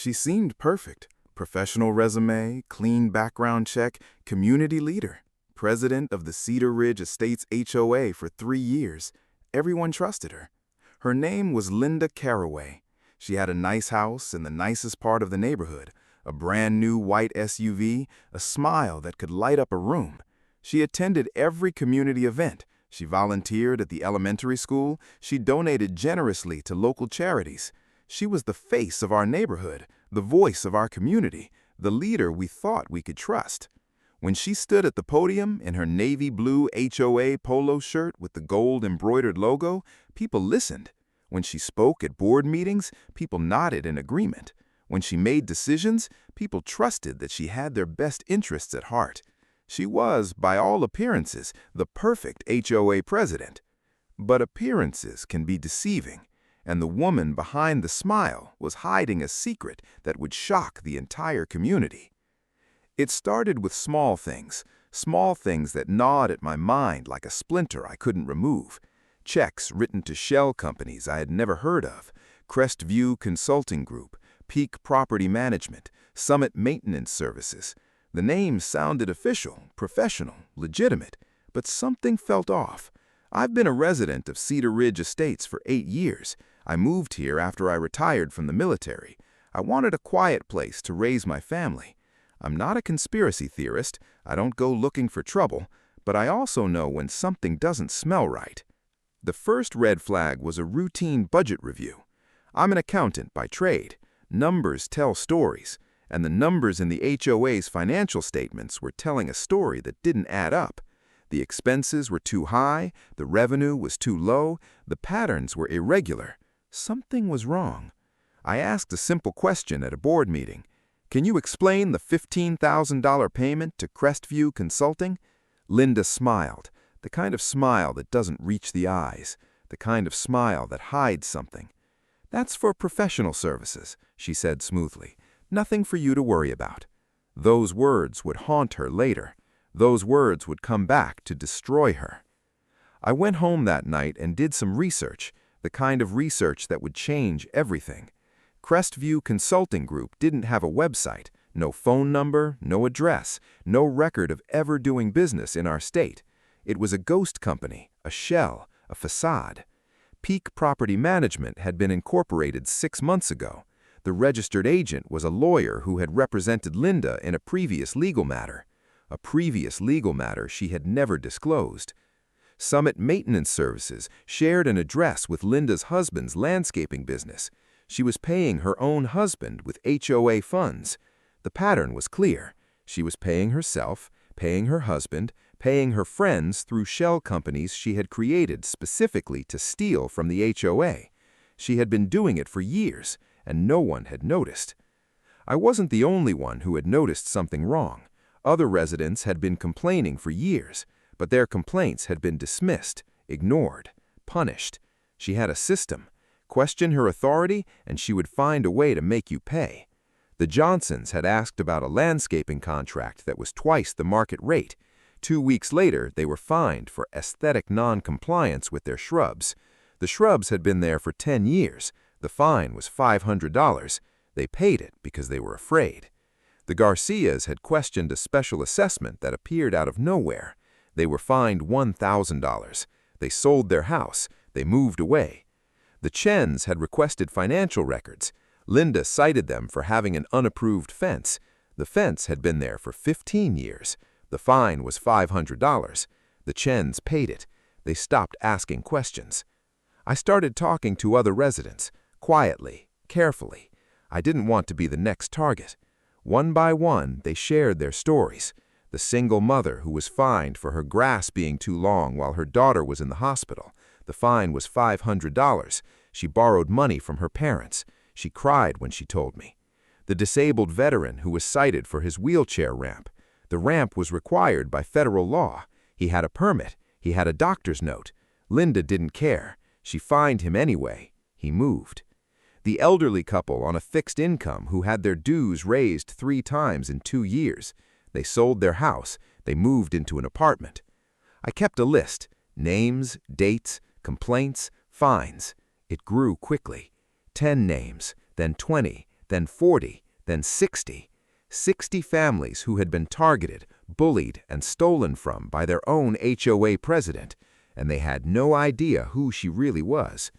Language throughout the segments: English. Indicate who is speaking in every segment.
Speaker 1: She seemed perfect. Professional resume, clean background check, community leader, president of the Cedar Ridge Estates HOA for 3 years. Everyone trusted her. Her name was Linda Caraway. She had a nice house in the nicest part of the neighborhood, a brand new white SUV, a smile that could light up a room. She attended every community event. She volunteered at the elementary school. She donated generously to local charities. She was the face of our neighborhood, the voice of our community, the leader we thought we could trust. When she stood at the podium in her navy blue HOA polo shirt with the gold embroidered logo, people listened. When she spoke at board meetings, people nodded in agreement. When she made decisions, people trusted that she had their best interests at heart. She was, by all appearances, the perfect HOA president. But appearances can be deceiving, and the woman behind the smile was hiding a secret that would shock the entire community. It started with small things that gnawed at my mind like a splinter I couldn't remove. Checks written to shell companies I had never heard of, Crestview Consulting Group, Peak Property Management, Summit Maintenance Services. The names sounded official, professional, legitimate, but something felt off. I've been a resident of Cedar Ridge Estates for 8 years. I moved here after I retired from the military. I wanted a quiet place to raise my family. I'm not a conspiracy theorist. I don't go looking for trouble, but I also know when something doesn't smell right. The first red flag was a routine budget review. I'm an accountant by trade. Numbers tell stories, and the numbers in the HOA's financial statements were telling a story that didn't add up. The expenses were too high, the revenue was too low, the patterns were irregular. Something was wrong. I asked a simple question at a board meeting. Can you explain the $15,000 payment to Crestview Consulting? Linda smiled, the kind of smile that doesn't reach the eyes, the kind of smile that hides something. That's for professional services, she said smoothly. Nothing for you to worry about. Those words would haunt her later. Those words would come back to destroy her. I went home that night and did some research, the kind of research that would change everything. Crestview Consulting Group didn't have a website, no phone number, no address, no record of ever doing business in our state. It was a ghost company, a shell, a facade. Peak Property Management had been incorporated 6 months ago. The registered agent was a lawyer who had represented Linda in a previous legal matter she had never disclosed. Summit Maintenance Services shared an address with Linda's husband's landscaping business. She was paying her own husband with HOA funds. The pattern was clear. She was paying herself, paying her husband, paying her friends through shell companies she had created specifically to steal from the HOA. She had been doing it for years, and no one had noticed. I wasn't the only one who had noticed something wrong. Other residents had been complaining for years, but their complaints had been dismissed, ignored, punished. She had a system. Question her authority, and she would find a way to make you pay. The Johnsons had asked about a landscaping contract that was twice the market rate. 2 weeks later, they were fined for aesthetic non-compliance with their shrubs. The shrubs had been there for 10 years. The fine was $500. They paid it because they were afraid. The Garcias had questioned a special assessment that appeared out of nowhere. They were fined $1,000. They sold their house. They moved away. The Chens had requested financial records. Linda cited them for having an unapproved fence. The fence had been there for 15 years. The fine was $500. The Chens paid it. They stopped asking questions. I started talking to other residents, quietly, carefully. I didn't want to be the next target. One by one, they shared their stories. The single mother who was fined for her grass being too long while her daughter was in the hospital. The fine was $500. She borrowed money from her parents. She cried when she told me. The disabled veteran who was cited for his wheelchair ramp. The ramp was required by federal law. He had a permit. He had a doctor's note. Linda didn't care. She fined him anyway. He moved. The elderly couple on a fixed income who had their dues raised 3 times in 2 years. They sold their house. They moved into an apartment. I kept a list. Names, dates, complaints, fines. It grew quickly. 10 names, then 20,
Speaker 2: then 40, then 60. 60 families who had been targeted, bullied, and stolen from by their own HOA president, and they had no idea who she really was.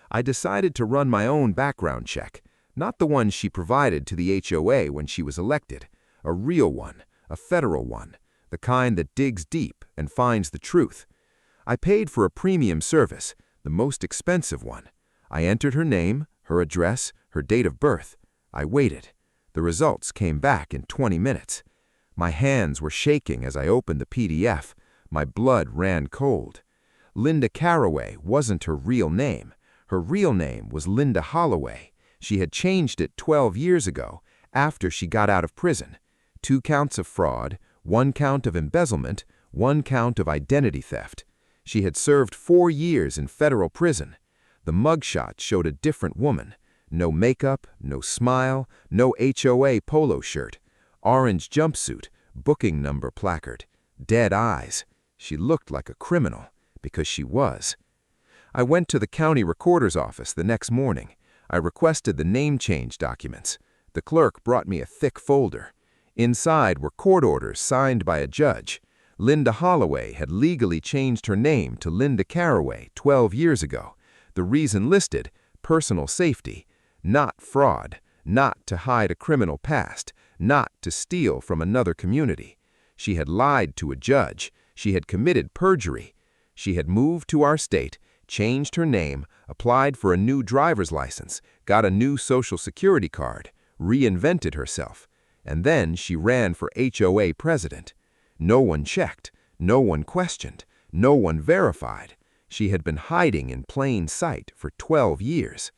Speaker 2: I decided to run my own background check, not the one she provided to the HOA when she was elected, a real one, a federal one, the kind that digs deep and finds the truth. I paid for a premium service, the most expensive one. I entered her name, her address, her date of birth. I waited. The results came back in 20 minutes. My hands were shaking as I opened the PDF. My blood ran cold. Linda Caraway wasn't her real name. Her real name was Linda Holloway. She had changed it 12 years ago, after she got out of prison. 2 counts of fraud, 1 count of embezzlement, 1 count of identity theft. She had served 4 years in federal prison. The mugshot showed a different woman. No makeup, no smile, no HOA polo shirt, orange jumpsuit, booking number placard, dead eyes. She looked like a criminal, because she was. I went to the county recorder's office the next morning. I requested the name change documents. The clerk brought me a thick folder. Inside were court orders signed by a judge. Linda Holloway had legally changed her name to Linda Caraway 12 years ago. The reason listed, personal safety. Not fraud, not to hide a criminal past, not to steal from another community. She had lied to a judge. She had committed perjury. She had moved to our state, changed her name, applied for a new driver's license, got a new social security card, reinvented herself, and then she ran for HOA president. No one checked, no one questioned, no one verified. She had been hiding in plain sight for 12 years.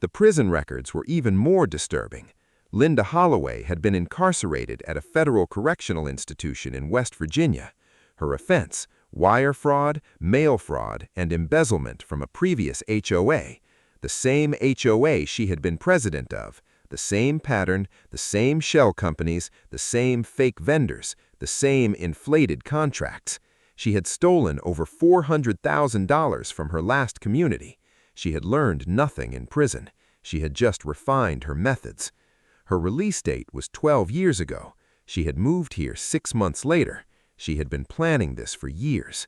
Speaker 2: The prison records were even more disturbing. Linda Holloway had been incarcerated at a federal correctional institution in West Virginia. Her offense, wire fraud, mail fraud, and embezzlement from a previous HOA. The same HOA she had been president of. The same pattern, the same shell companies, the same fake vendors, the same inflated contracts. She had stolen over $400,000 from her last community. She had learned nothing in prison. She had just refined her methods. Her release date was 12 years ago. She had moved here 6 months later. She had been planning this for years.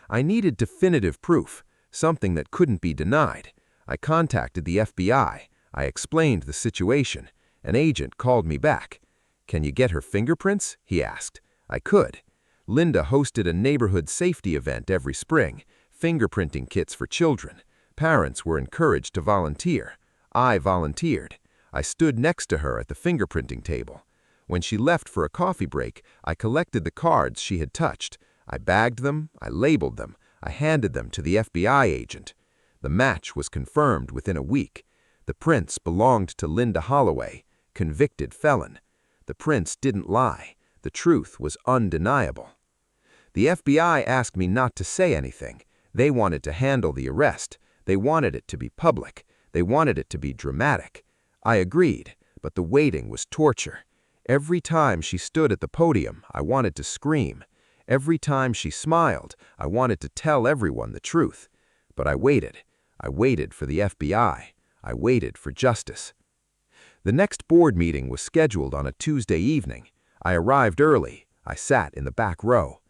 Speaker 2: I needed definitive proof, something that couldn't be denied. I contacted the FBI. I explained the situation. An agent called me back. "Can you get her fingerprints?" he asked. I could. Linda hosted a neighborhood safety event every spring, fingerprinting kits for children. Parents were encouraged to volunteer. I volunteered. I stood next to her at the fingerprinting table. When she left for a coffee break, I collected the cards she had touched. I bagged them, I labeled them, I handed them to the FBI agent. The match was confirmed within a week. The prints belonged to Linda Holloway, convicted felon. The prints didn't lie. The truth was undeniable. The FBI asked me not to say anything. They wanted to handle the arrest. They wanted it to be public. They wanted it to be dramatic. I agreed, but the waiting was torture. Every time she stood at the podium, I wanted to scream. Every time she smiled, I wanted to tell everyone the truth. But I waited. I waited for the FBI. I waited for justice. The next board meeting was scheduled on a Tuesday evening. I arrived early. I sat in the back row.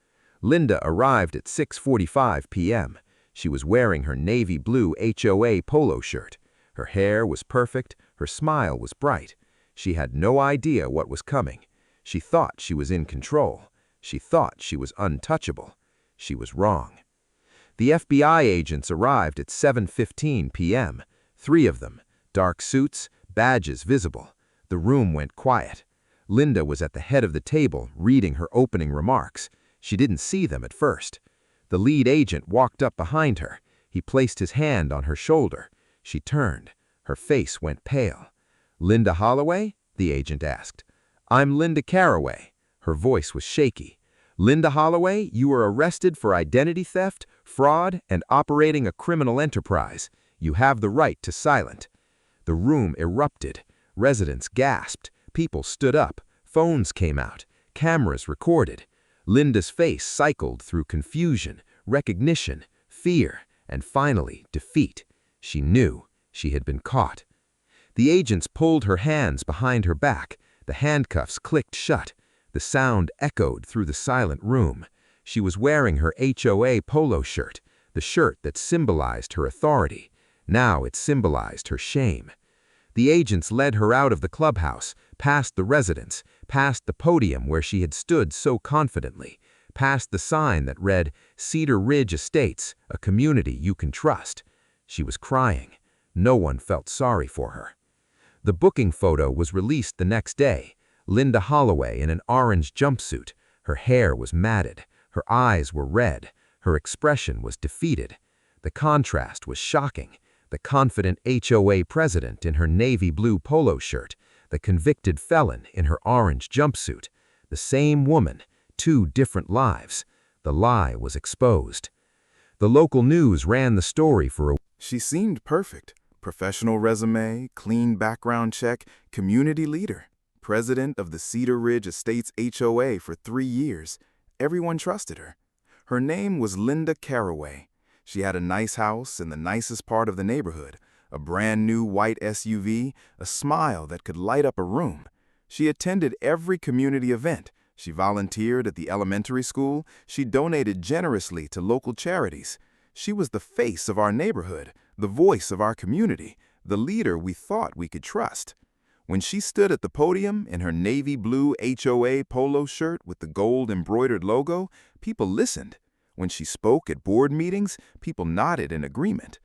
Speaker 2: Linda arrived at 6:45 p.m. She was wearing her navy blue HOA polo shirt. Her hair was perfect. Her smile was bright. She had no idea what was coming. She thought she was in control. She thought she was untouchable. She was wrong. The FBI agents arrived at 7:15 p.m. 3 of them, dark suits, badges visible. The room went quiet. Linda was at the head of the table, reading her opening remarks. She didn't see them at first. The lead agent walked up behind her. He placed his hand on her shoulder. She turned. Her face went pale. "Linda Holloway?" the agent asked. "I'm Linda Caraway." Her voice was shaky. "Linda Holloway, you were arrested for identity theft, fraud, and operating a criminal enterprise. You have the right to silence." The room erupted. Residents gasped. People stood up. Phones came out. Cameras recorded. Linda's face cycled through confusion, recognition, fear, and finally defeat. She knew she had been caught. The agents pulled her hands behind her back. The handcuffs clicked shut. The sound echoed through the silent room. She was wearing her HOA polo shirt, the shirt that symbolized her authority. Now it symbolized her shame. The agents led her out of the clubhouse, past the residence, past the podium where she had stood so confidently, past the sign that read, "Cedar Ridge Estates, a community you can trust." She was crying. No one felt sorry for her. The booking photo was released the next day. Linda Holloway in an orange jumpsuit. Her hair was matted. Her eyes were red. Her expression was defeated. The contrast was shocking. The confident HOA president in her navy blue polo shirt. The convicted felon in her orange jumpsuit. The same woman, two different lives. The lie was exposed. The local news ran the story for a...
Speaker 1: She seemed perfect. Professional resume, clean background check, community leader, president of the Cedar Ridge Estates HOA for 3 years. Everyone trusted her. Her name was Linda Caraway. She had a nice house in the nicest part of the neighborhood, a brand new white SUV, a smile that could light up a room. She attended every community event. She volunteered at the elementary school. She donated generously to local charities. She was the face of our neighborhood, the voice of our community, the leader we thought we could trust. When she stood at the podium in her navy blue HOA polo shirt with the gold embroidered logo, people listened. When she spoke at board meetings, people nodded in agreement.